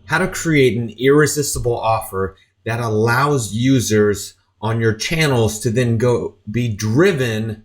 how to create an irresistible offer that allows users on your channels to then go be driven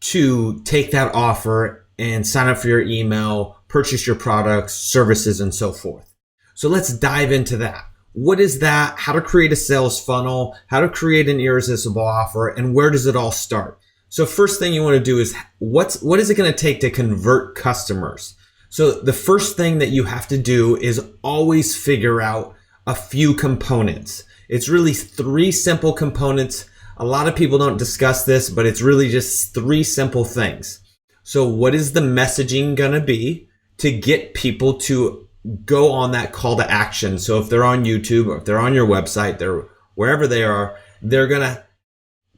to take that offer and sign up for your email, purchase your products, services, and so forth. So let's dive into that. What is that? How to create a sales funnel, how to create an irresistible offer, and where does it all start? So first thing you want to do is what is it going to take to convert customers? So the first thing that you have to do is always figure out a few components. It's really 3 simple components. A lot of people don't discuss this, but it's really just 3 simple things. So what is the messaging going to be to get people to go on that call to action? So if they're on YouTube or if they're on your website, they're wherever they are, they're going to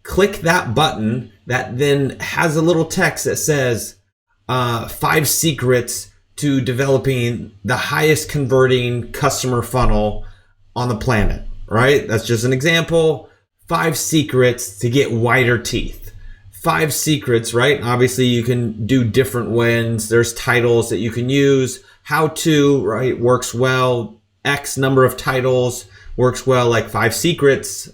click that button that then has a little text that says 5 secrets to developing the highest converting customer funnel on the planet, right? That's just an example. 5 secrets to get whiter teeth. 5 secrets, right? Obviously you can do different ones. There's titles that you can use. How to, right, works well. X number of titles works well, like 5 secrets,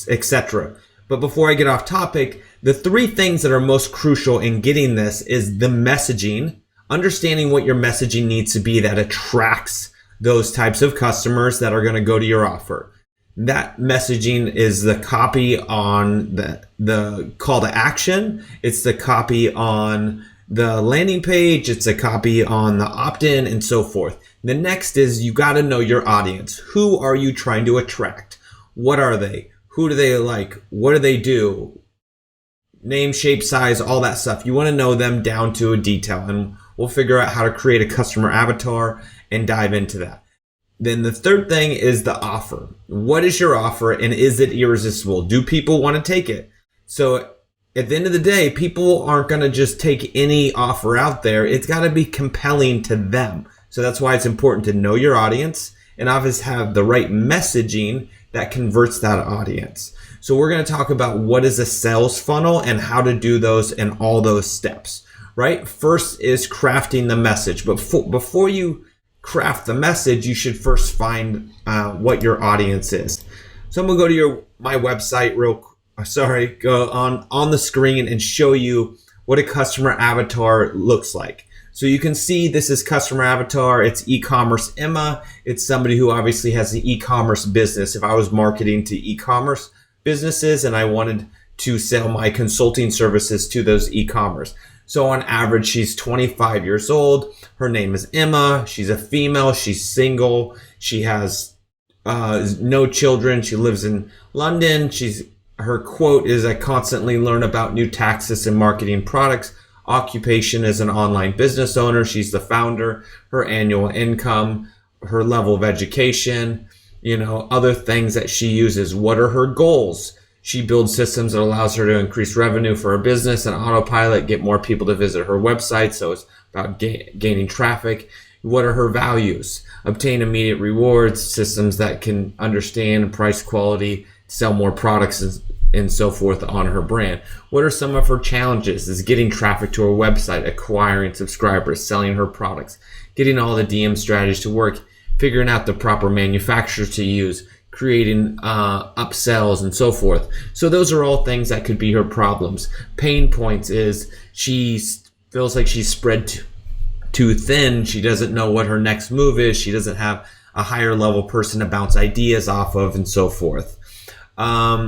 etc. But before I get off topic, the 3 things that are most crucial in getting this is the messaging, understanding what your messaging needs to be that attracts those types of customers that are going to go to your offer. That messaging is the copy on the call to action. It's the copy on the landing page. It's a copy on the opt-in and so forth. The next is you got to know your audience. Who are you trying to attract? What are they? Who do they like? What do they do? Name, shape, size, all that stuff. You want to know them down to a detail, and we'll figure out how to create a customer avatar and dive into that. Then the third thing is the offer. What is your offer, and is it irresistible? Do people want to take it? So at the end of the day, people aren't going to just take any offer out there. It's got to be compelling to them. So that's why it's important to know your audience and obviously have the right messaging that converts that audience. So we're going to talk about what is a sales funnel and how to do those and all those steps, right? First is crafting the message. But before you craft the message, you should first find what your audience is. So I'm going to go to my website go on the screen and show you what a customer avatar looks like. So you can see this is customer avatar. It's e-commerce Emma. It's somebody who obviously has an e-commerce business. If I was marketing to e-commerce businesses and I wanted to sell my consulting services to those e-commerce. So on average, she's 25 years old. Her name is Emma. She's a female. She's single. She has no children. She lives in London. Her quote is, "I constantly learn about new tactics and marketing products." Occupation is an online business owner. She's the founder. Her annual income, her level of education, other things that she uses. What are her goals? She builds systems that allows her to increase revenue for her business and autopilot, get more people to visit her website. So it's about gaining traffic. What are her values? Obtain immediate rewards, systems that can understand price quality, sell more products and so forth on her brand. What are some of her challenges? Is getting traffic to her website, acquiring subscribers, selling her products, getting all the DM strategies to work, figuring out the proper manufacturers to use, creating upsells and so forth. So those are all things that could be her problems. Pain points is she feels like she's spread too thin. She doesn't know what her next move is. She doesn't have a higher level person to bounce ideas off of and so forth.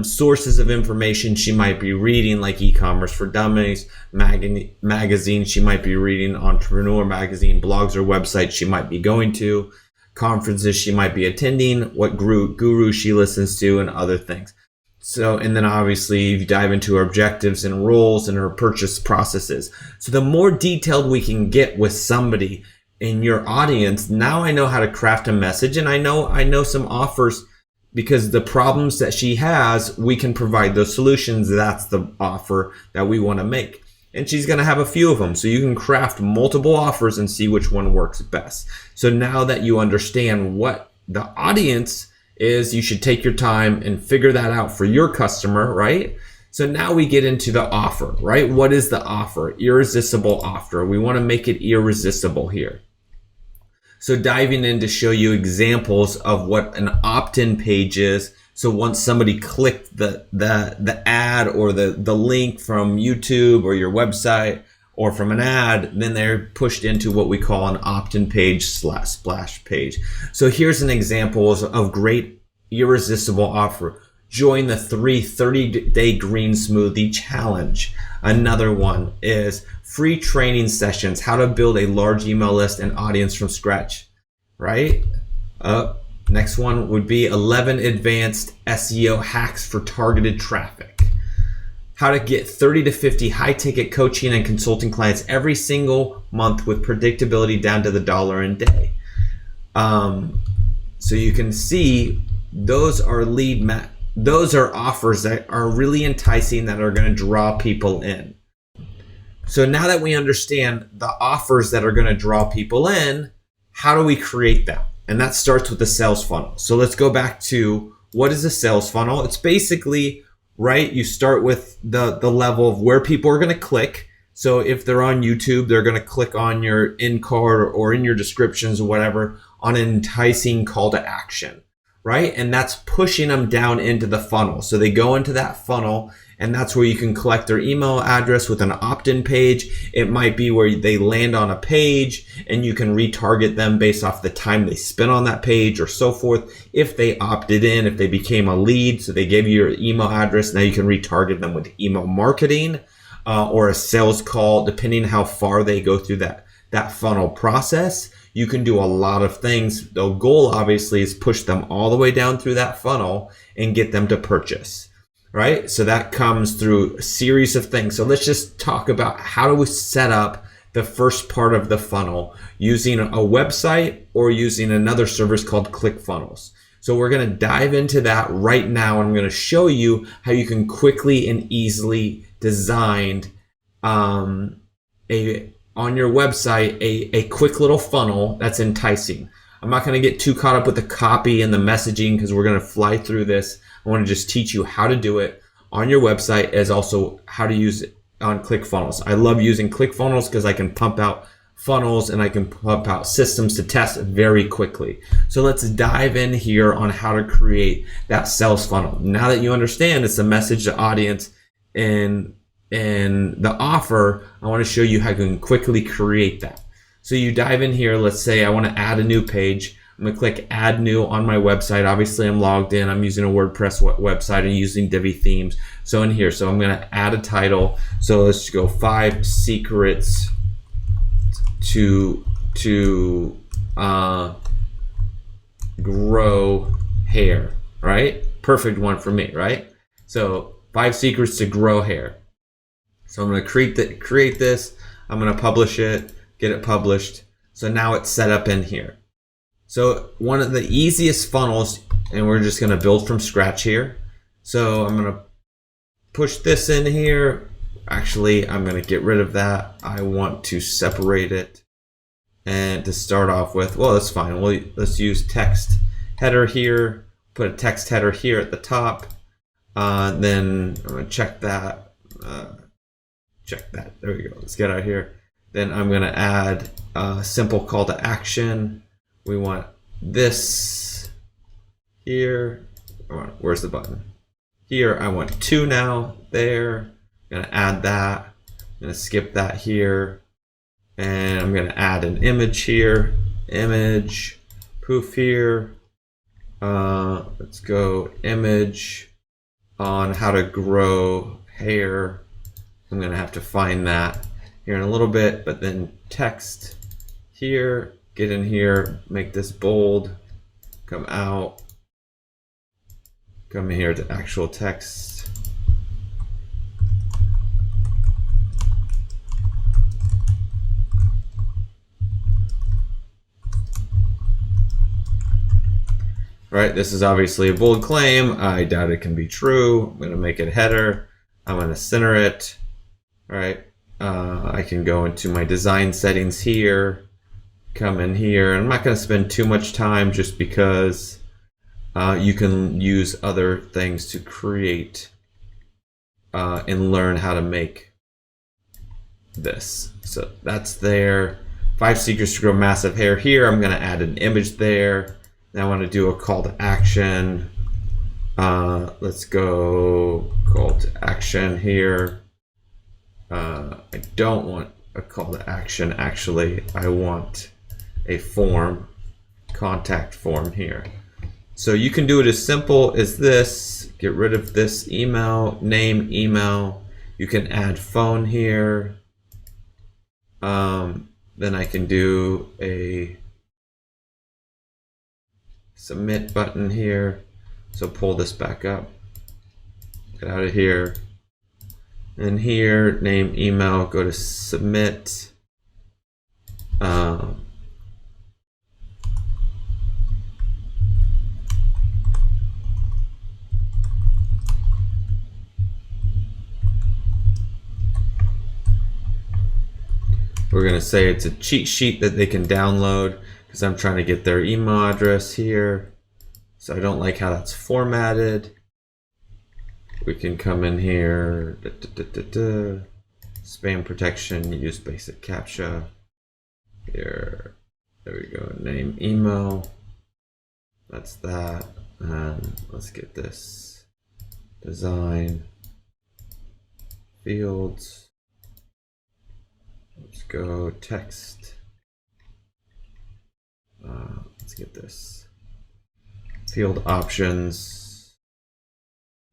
Sources of information she might be reading, like E-commerce for Dummies, magazines she might be reading, Entrepreneur magazine, blogs or websites she might be going to, conferences she might be attending, what guru she listens to, and other things. So, and then obviously you dive into her objectives and roles and her purchase processes. So the more detailed we can get with somebody in your audience, now I know how to craft a message, and I know some offers. Because the problems that she has, we can provide those solutions. That's the offer that we want to make. And she's going to have a few of them. So you can craft multiple offers and see which one works best. So now that you understand what the audience is, you should take your time and figure that out for your customer, right? So now we get into the offer, right? What is the offer? Irresistible offer. We want to make it irresistible here. So diving in to show you examples of what an opt-in page is. So once somebody clicked the ad or the link from YouTube or your website or from an ad, then they're pushed into what we call an opt-in page / splash page. So here's an example of great irresistible offer. Join the 30-day green smoothie challenge. Another one is free training sessions, how to build a large email list and audience from scratch, right? Next one would be 11 advanced SEO hacks for targeted traffic. How to get 30 to 50 high ticket coaching and consulting clients every single month with predictability down to the dollar a day. So you can see those are those are offers that are really enticing, that are going to draw people in. So now that we understand the offers that are going to draw people in, how do we create them? And that starts with the sales funnel. So let's go back to, what is a sales funnel? It's basically, right, you start with the level of where people are going to click. So if they're on YouTube, they're going to click on your in card or in your descriptions or whatever on an enticing call to action, right? And that's pushing them down into the funnel. So they go into that funnel, and that's where you can collect their email address with an opt-in page. It might be where they land on a page and you can retarget them based off the time they spent on that page or so forth. If they opted in, if they became a lead, so they gave you your email address, now you can retarget them with email marketing or a sales call, depending how far they go through that funnel process. You can do a lot of things. The goal obviously is push them all the way down through that funnel and get them to purchase. Right? So that comes through a series of things. So let's just talk about, how do we set up the first part of the funnel using a website or using another service called ClickFunnels. So we're going to dive into that right now. And I'm going to show you how you can quickly and easily design on your website a quick little funnel that's enticing. I'm not going to get too caught up with the copy and the messaging because we're going to fly through this. I want to just teach you how to do it on your website, as also how to use it on ClickFunnels. I love using ClickFunnels because I can pump out funnels and I can pump out systems to test very quickly. So let's dive in here on how to create that sales funnel. Now that you understand it's a message to audience and the offer, I want to show you how you can quickly create that. So you dive in here. Let's say I want to add a new page. I'm going to click add new on my website. Obviously I'm logged in. I'm using a WordPress website and using Divi themes. So in here, so I'm going to add a title. So let's go 5 secrets to grow hair, right? Perfect one for me, right? So 5 secrets to grow hair. So I'm going to create this. I'm going to publish it, get it published. So now it's set up in here. So one of the easiest funnels, and we're just going to build from scratch here. So I'm going to push this in here. Actually, I'm going to get rid of that. I want to separate it. And to start off with, well, that's fine. Let's use text header here. Put a text header here at the top. Then I'm going to check that. There we go. Let's get out here. Then I'm going to add a simple call to action. We want this here. Where's the button? Here, I want 2 now. There. I'm going to add that. I'm going to skip that here. And I'm going to add an image here. Image. Poof here. Let's go image on how to grow hair. I'm going to have to find that here in a little bit, but then text here, get in here, make this bold, come out, come here to actual text. Right, this is obviously a bold claim. I doubt it can be true. I'm going to make it header. I'm going to center it. Right, I can go into my design settings here, come in here. I'm not going to spend too much time just because you can use other things to create and learn how to make this. So that's there. 5 secrets to grow massive hair. Here I'm going to add an image there. Now I want to do a call to action. Let's go call to action here. I don't want a call to action. Actually, I want a form, contact form here. So you can do it as simple as this. Get rid of this email, name email. You can add phone here. Then I can do a submit button here. So pull this back up, get out of here. And here, name, email, go to submit. We're going to say it's a cheat sheet that they can download because I'm trying to get their email address here. So I don't like how that's formatted. We can come in here, spam protection, use basic CAPTCHA. Here, there we go, name, email. That's that. And let's get this design, fields. Let's go text. Let's get this. Field options,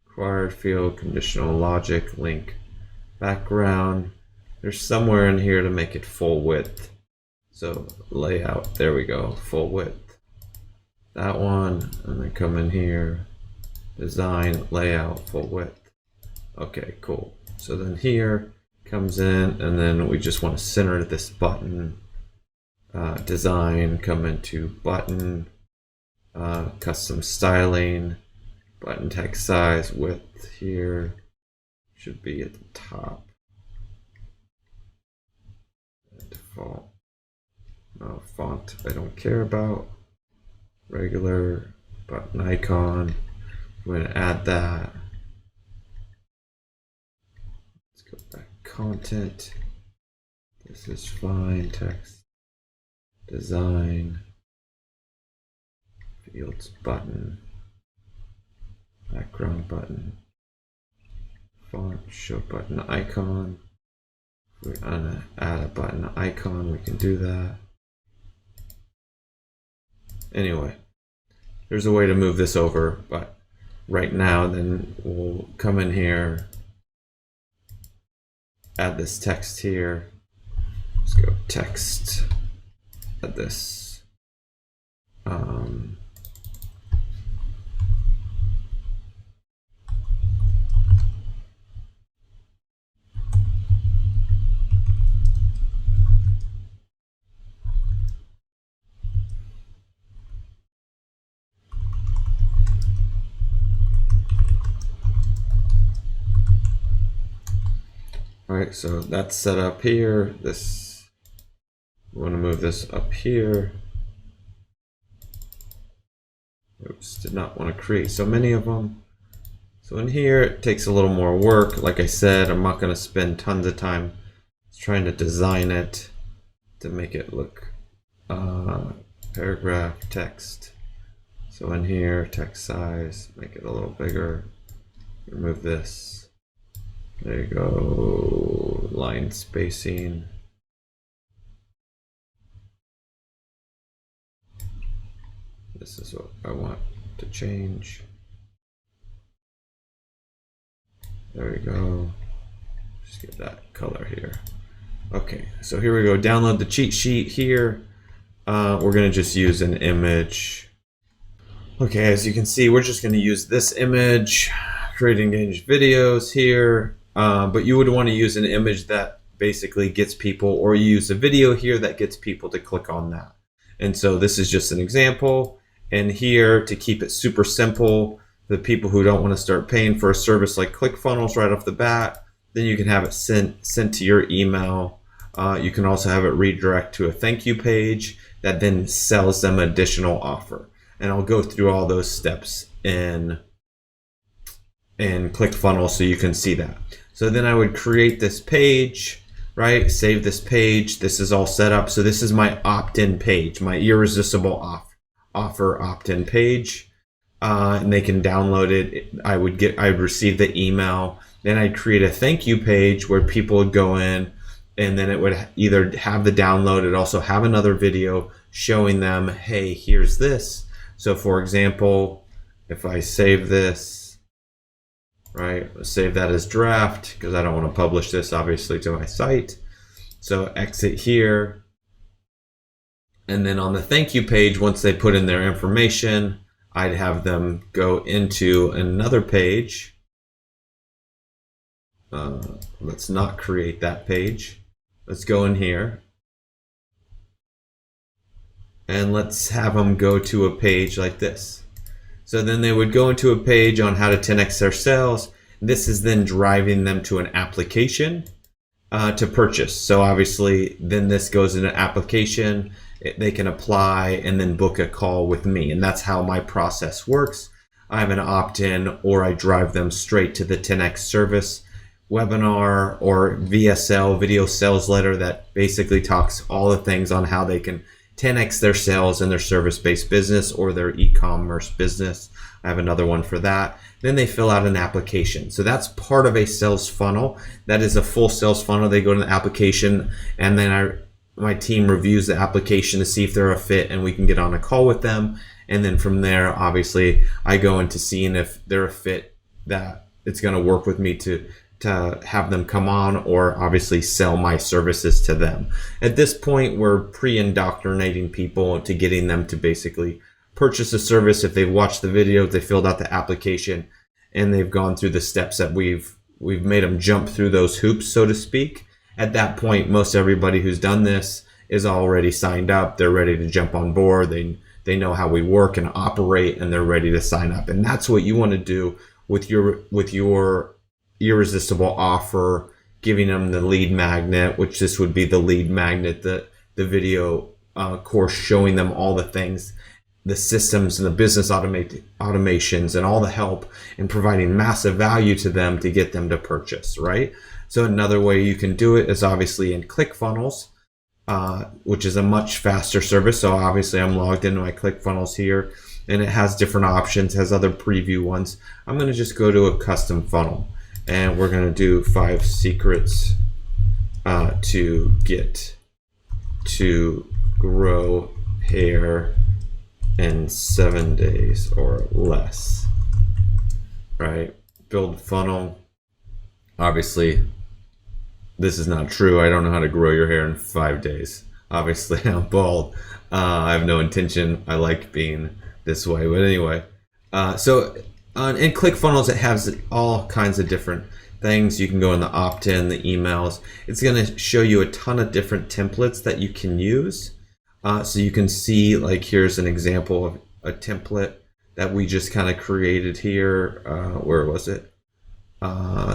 required field, conditional logic, link, background. There's somewhere in here to make it full width. So layout, there we go, full width. That one, and then come in here, design, layout, full width. Okay, cool. So then here comes in, and then we just want to center this button. Design, come into button, custom styling, button text size, width here should be at the top. Default. Font I don't care about. Regular button icon. We're going to add that. Let's go back. Content. This is fine. Text. Design. Fields button. Background button. Font. Show button icon. If we want to add a button icon, we can do that. Anyway, there's a way to move this over, but right now then we'll come in here, add this text here. Let's go text, add this. All right, so that's set up here. This, we want to move this up here. Oops, did not want to create so many of them. So in here, it takes a little more work. Like I said, I'm not going to spend tons of time trying to design it to make it look paragraph text. So in here, text size, make it a little bigger. Remove this. There you go, line spacing. This is what I want to change. There we go. Just get that color here. Okay, so here we go. Download the cheat sheet here. We're gonna just use an image. Okay, as you can see, we're just gonna use this image, create engaged videos here. But you would want to use an image that basically gets people, or you use a video here that gets people to click on that. And so this is just an example. And here, to keep it super simple, the people who don't want to start paying for a service like ClickFunnels right off the bat, then you can have it sent to your email. You can also have it redirect to a thank you page that then sells them an additional offer. And I'll go through all those steps in ClickFunnels so you can see that. So then I would create this page. right? Save this page. This is all set up. So this is my opt-in page, my irresistible offer opt-in page. And they can download it. I would receive the email. Then I'd create a thank you page where people would go in, and then it would either have the download. It'd also have another video showing them, hey, here's this. So for example, if I save this, right, save that as draft because I don't want to publish this obviously to my site. So exit here. And then on the thank you page, once they put in their information, I'd have them go into another page. Let's not create that page. Let's go in here. And let's have them go to a page like this. So then they would go into a page on how to 10x their sales. This is then driving them to an application to purchase. So obviously then this goes in an application. They can apply and then book a call with me. And that's how my process works. I have an opt-in, or I drive them straight to the 10x service webinar or VSL, video sales letter, that basically talks all the things on how they can 10x their sales in their service-based business or their e-commerce business. I have another one for that. Then they fill out an application. So that's part of a sales funnel. That is a full sales funnel. They go to the application, and then my team reviews the application to see if they're a fit, and we can get on a call with them. And then from there, obviously, I go into seeing if they're a fit that it's going to work with me to have them come on, or obviously sell my services to them. At this point, we're pre-indoctrinating people to getting them to basically purchase a service. If they've watched the video, if they filled out the application, and they've gone through the steps that we've made them jump through those hoops, so to speak. At that point, most everybody who's done this is already signed up. They're ready to jump on board. They know how we work and operate, and they're ready to sign up. And that's what you want to do with your irresistible offer, giving them the lead magnet, which this would be the lead magnet, the video course showing them all the things, the systems and the business automations and all the help, and providing massive value to them to get them to purchase, right? So another way you can do it is obviously in ClickFunnels, which is a much faster service. So obviously I'm logged into my ClickFunnels here, and it has different options, has other preview ones. I'm going to just go to a custom funnel, and we're going to do 5 secrets to get to grow hair in 7 days or less, right? Build funnel. Obviously, this is not true. I don't know how to grow your hair in 5 days. Obviously, I'm bald. I have no intention. I like being this way. But anyway, so in ClickFunnels, it has all kinds of different things. You can go in the opt-in, the emails. It's going to show you a ton of different templates that you can use. So you can see, like, here's an example of a template that we just kind of created here. Where was it?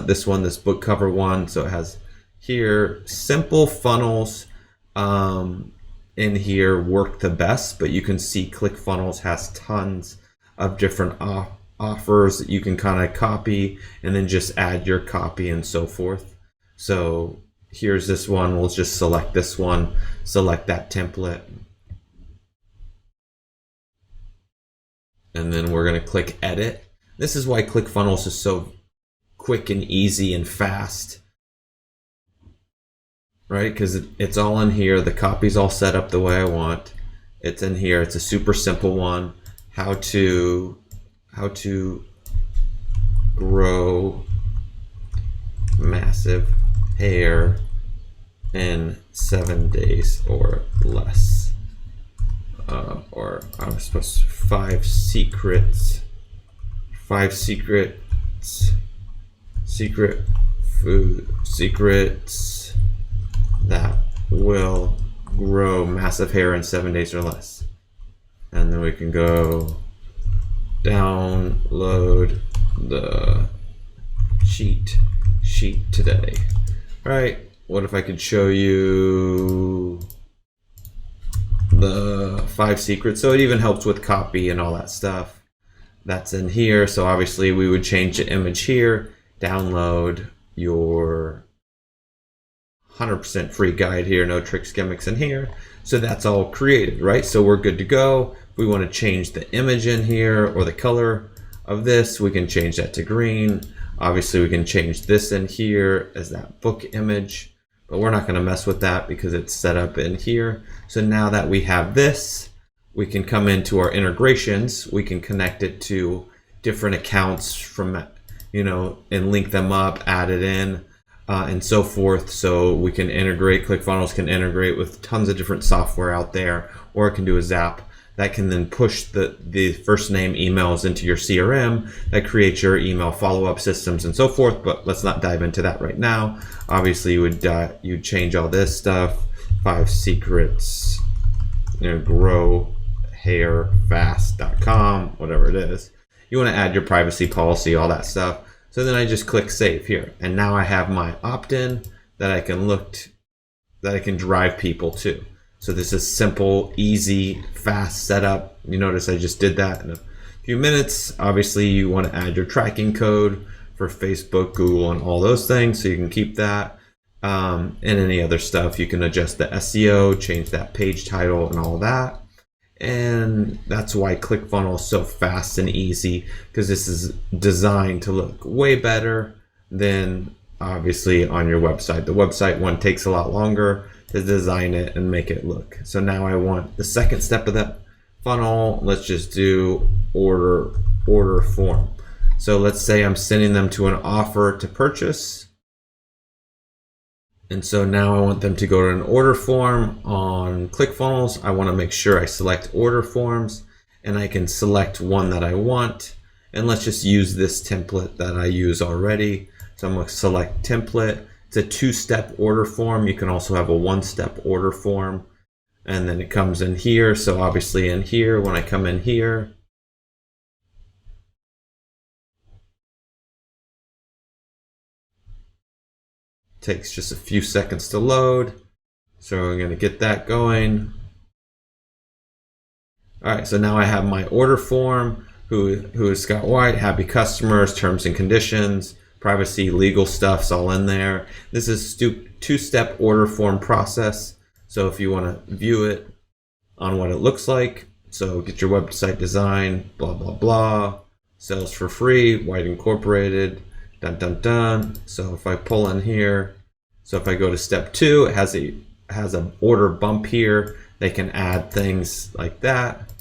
This one, this book cover one. So it has here simple funnels in here work the best, but you can see ClickFunnels has tons of different offers that you can kind of copy and then just add your copy and so forth. So here's this one. We'll just select this one, select that template, and then we're going to click edit. This is why ClickFunnels is so quick and easy and fast, right? Because it's all in here. The copy's all set up the way I want. It's in here. It's a super simple one. How to grow massive hair in 7 days or less. Or I was supposed to 5 secret food secrets that will grow massive hair in 7 days or less. And then we can go download the cheat sheet today. All right, what if I could show you the 5 secrets? So it even helps with copy and all that stuff. That's in here. So obviously we would change the image here, download your 100% free guide here, no tricks, gimmicks in here. So that's all created, right? So we're good to go. If we want to change the image in here or the color of this, we can change that to green. Obviously, we can change this in here as that book image, but we're not going to mess with that because it's set up in here. So now that we have this, we can come into our integrations. We can connect it to different accounts from, you know, and link them up, add it in, and so forth. So we can integrate, ClickFunnels can integrate with tons of different software out there, or it can do a Zap that can then push the first name emails into your CRM that creates your email follow-up systems and so forth. But let's not dive into that right now. Obviously, you'd change all this stuff. 5 secrets, you know, growhairfast.com, whatever it is. You want to add your privacy policy, all that stuff. So then I just click save here, and now I have my opt-in that I can drive people to. So this is simple, easy, fast setup. You notice I just did that in a few minutes. Obviously, you want to add your tracking code for Facebook, Google, and all those things, so you can keep that. And any other stuff. You can adjust the SEO, change that page title, and all that. And that's why ClickFunnels is so fast and easy, because this is designed to look way better than obviously on your website. The website one takes a lot longer to design it and make it look. So now I want the second step of that funnel. Let's just do order form. So let's say I'm sending them to an offer to purchase. And so now I want them to go to an order form on ClickFunnels. I want to make sure I select order forms, and I can select one that I want. And let's just use this template that I use already. So I'm going to select template. It's a 2-step order form. You can also have a 1-step order form. And then it comes in here. So obviously in here, when I come in here, takes just a few seconds to load. So we're going to get that going. All right, so now I have my order form, who is Scott White, happy customers, terms and conditions, privacy, legal stuff's all in there. This is 2-step order form process. So if you want to view it on what it looks like, so get your website design, blah, blah, blah, sales for free, White Incorporated, dun, dun, dun. So if I pull in here, so if I go to step 2, it has a order bump here. They can add things like that.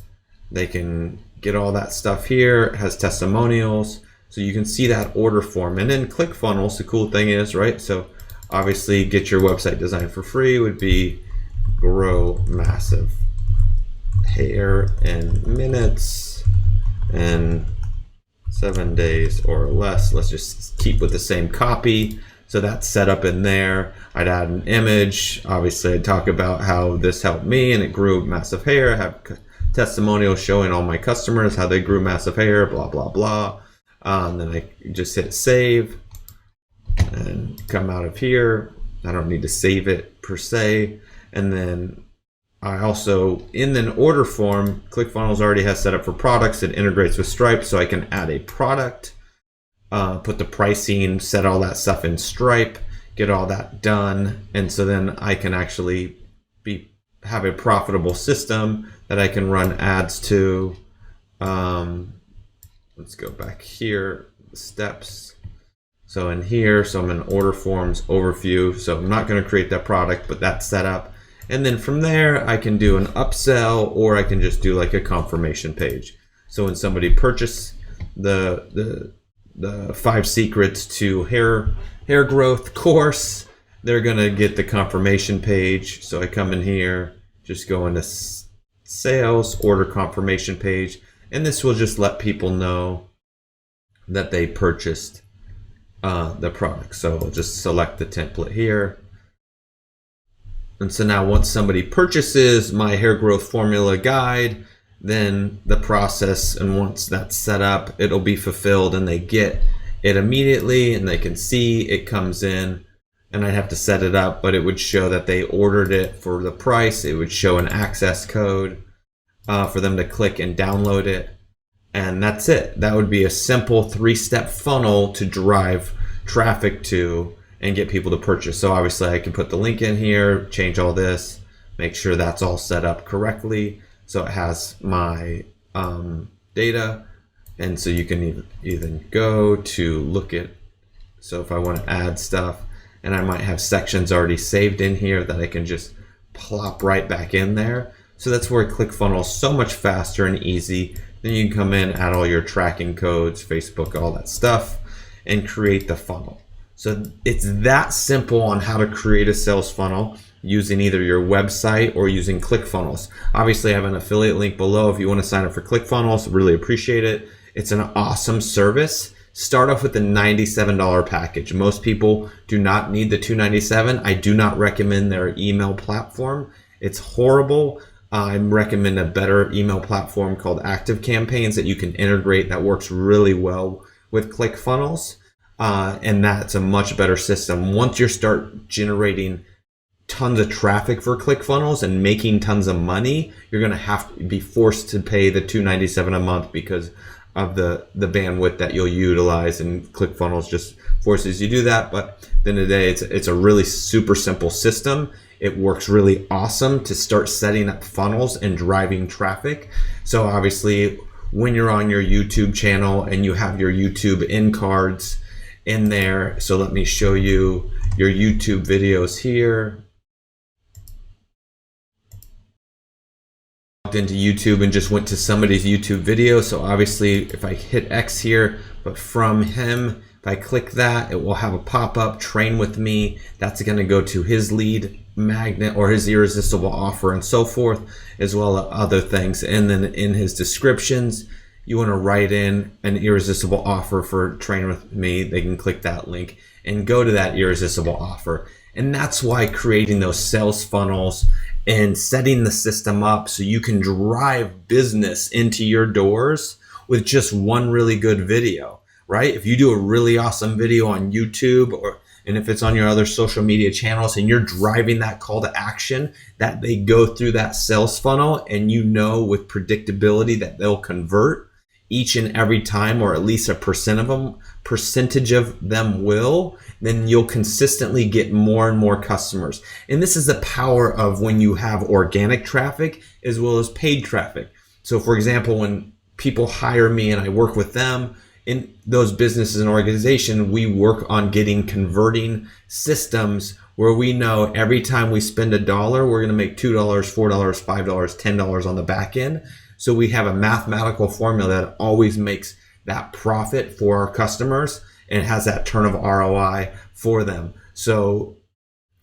They can get all that stuff here. It has testimonials. So you can see that order form. And then ClickFunnels, the cool thing is, right? So obviously get your website design for free would be grow massive hair in minutes and 7 days or less. Let's just keep with the same copy. So that's set up in there. I'd add an image. Obviously, I'd talk about how this helped me and it grew massive hair. I have testimonials showing all my customers how they grew massive hair, blah, blah, blah. And then I just hit save and come out of here. I don't need to save it per se. And then I also, in an order form, ClickFunnels already has set up for products. It integrates with Stripe, so I can add a product, put the pricing, set all that stuff in Stripe, get all that done. And so then I can actually have a profitable system that I can run ads to. Let's go back here, steps. So in here, so I'm in order forms overview. So I'm not going to create that product, but that's set up. And then from there, I can do an upsell, or I can just do like a confirmation page. So when somebody purchases the 5 secrets to hair growth course, they're gonna get the confirmation page. So I come in here, just go into sales, order confirmation page, and this will just let people know that they purchased the product. So I'll just select the template here. And so now once somebody purchases my hair growth formula guide, then the process, and once that's set up, it'll be fulfilled and they get it immediately and they can see it comes in, and I'd have to set it up, but it would show that they ordered it for the price. It would show an access code for them to click and download it. And that's it. That would be a simple 3-step funnel to drive traffic to and get people to purchase. So obviously I can put the link in here, change all this, make sure that's all set up correctly. So it has my data. And so you can even go to look at, so if I want to add stuff, and I might have sections already saved in here that I can just plop right back in there. So that's where ClickFunnels is so much faster and easy. Then you can come in, add all your tracking codes, Facebook, all that stuff, and create the funnel. So it's that simple on how to create a sales funnel using either your website or using ClickFunnels. Obviously, I have an affiliate link below if you want to sign up for ClickFunnels. Really appreciate it. It's an awesome service. Start off with the $97 package. Most people do not need the $297. I do not recommend their email platform. It's horrible. I recommend a better email platform called Active Campaigns that you can integrate that works really well with ClickFunnels. And that's a much better system. Once you start generating tons of traffic for ClickFunnels and making tons of money, you're going to have to be forced to pay the $297 a month because of the bandwidth that you'll utilize, and ClickFunnels just forces you to do that. But at the end of the day, it's a really super simple system. It works really awesome to start setting up funnels and driving traffic. So obviously, when you're on your YouTube channel and you have your YouTube in cards in there, so let me show you your YouTube videos here. Into YouTube and just went to somebody's YouTube video. So obviously if I hit X here, but from him, if I click that, it will have a pop-up, train with me. That's going to go to his lead magnet or his irresistible offer and so forth, as well as other things. And then in his descriptions, you want to write in an irresistible offer for train with me. They can click that link and go to that irresistible offer. And that's why creating those sales funnels and setting the system up so you can drive business into your doors with just one really good video, right? If you do a really awesome video on YouTube, and if it's on your other social media channels and you're driving that call to action, that they go through that sales funnel and you know with predictability that they'll convert each and every time, or at least a percentage of them will, then you'll consistently get more and more customers. And this is the power of when you have organic traffic as well as paid traffic. So for example, when people hire me and I work with them in those businesses and organizations, we work on getting converting systems where we know every time we spend $1, we're going to make $2, $4, $5, $10 on the back end. So we have a mathematical formula that always makes that profit for our customers and has that turn of ROI for them. So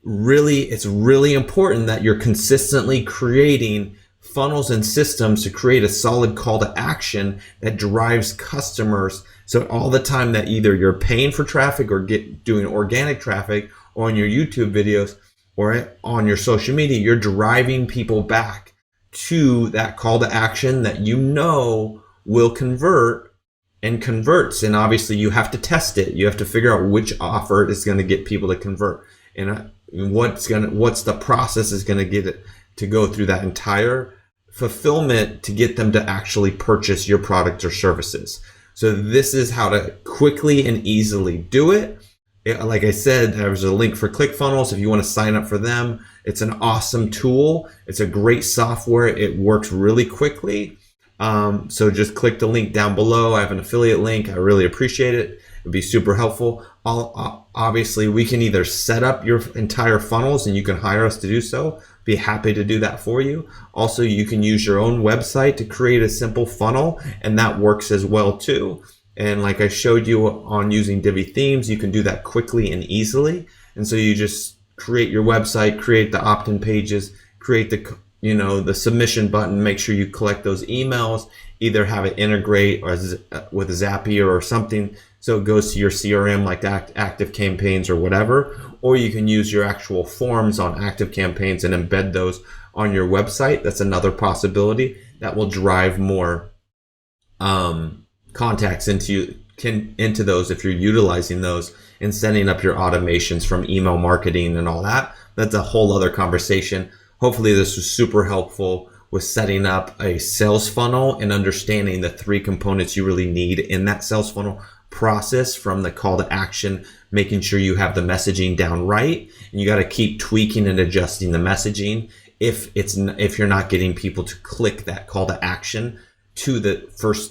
really, it's really important that you're consistently creating funnels and systems to create a solid call to action that drives customers. So all the time that either you're paying for traffic or doing organic traffic, or on your YouTube videos or on your social media, you're driving people back to that call to action that you know will convert and converts. And obviously you have to test it. You have to figure out which offer is going to get people to convert, and what's the process is going to get it to go through that entire fulfillment to get them to actually purchase your products or services. So this is how to quickly and easily do it. Like I said, there's a link for ClickFunnels if you want to sign up for them. It's an awesome tool. It's a great software. It works really quickly. So just click the link down below. I have an affiliate link. I really appreciate it. It'd be super helpful. Obviously, we can either set up your entire funnels and you can hire us to do so. Be happy to do that for you. Also, you can use your own website to create a simple funnel, and that works as well too. And like I showed you on using Divi themes, you can do that quickly and easily. And so you just create your website, create the opt-in pages, create the submission button, make sure you collect those emails, either have it integrate or with Zapier or something so it goes to your CRM like Active Campaigns or whatever, or you can use your actual forms on Active Campaigns and embed those on your website. That's another possibility that will drive more contacts into those if you're utilizing those and setting up your automations from email marketing and all that. That's a whole other conversation. Hopefully this was super helpful with setting up a sales funnel and understanding the 3 components you really need in that sales funnel process from the call to action, making sure you have the messaging down right, and you got to keep tweaking and adjusting the messaging if you're not getting people to click that call to action to the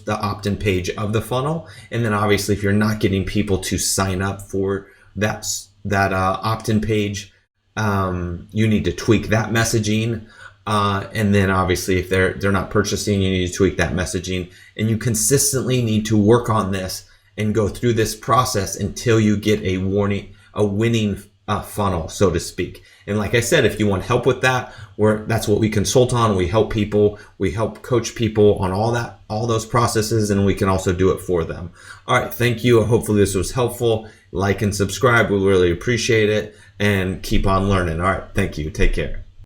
opt-in page of the funnel. And then obviously if you're not getting people to sign up for that opt-in page, you need to tweak that messaging. And then obviously if they're not purchasing, you need to tweak that messaging, and you consistently need to work on this and go through this process until you get a winning funnel, so to speak. And like I said, if you want help with that, that's what we consult on. We help people, we help coach people on all those processes, and we can also do it for them. All right, thank you. Hopefully this was helpful. Like and subscribe. We really appreciate it, and keep on learning. All right, thank you. Take care.